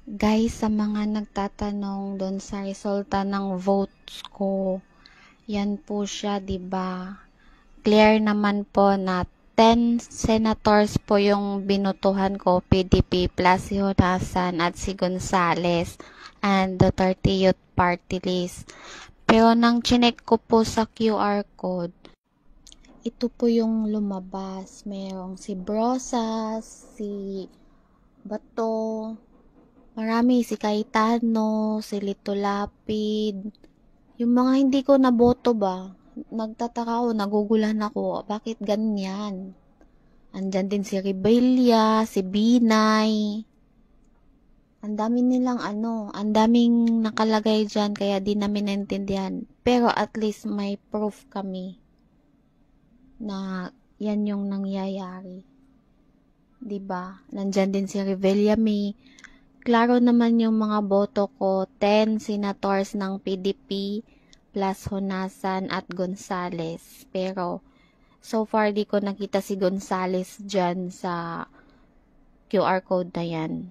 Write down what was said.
Guys, sa mga nagtatanong doon sa resulta ng votes ko, yan po siya, 'di ba? Clear naman po na 10 senators po yung binutuhan ko, PDP plus si Honasan at si Gonzales and Duterte Youth Party List. Pero nang chinek ko po sa QR code, ito po yung lumabas. Merong si Brosas, si Bato, marami, si Cayetano, si Lito Lapid. Yung mga hindi ko naboto ba, nagtataka ako, nagugulan ako, bakit ganyan? Andyan din si Rebella, si Binay. Ang dami nilang ang daming nakalagay dyan, kaya di namin naintindihan. Pero at least may proof kami na yan yung nangyayari. 'Di ba? Nandyan din si Rebella, may klaro naman yung mga boto ko, 10 senators ng PDP plus Honasan at Gonzales. Pero so far di ko nakita si Gonzales dyan sa QR code na yan.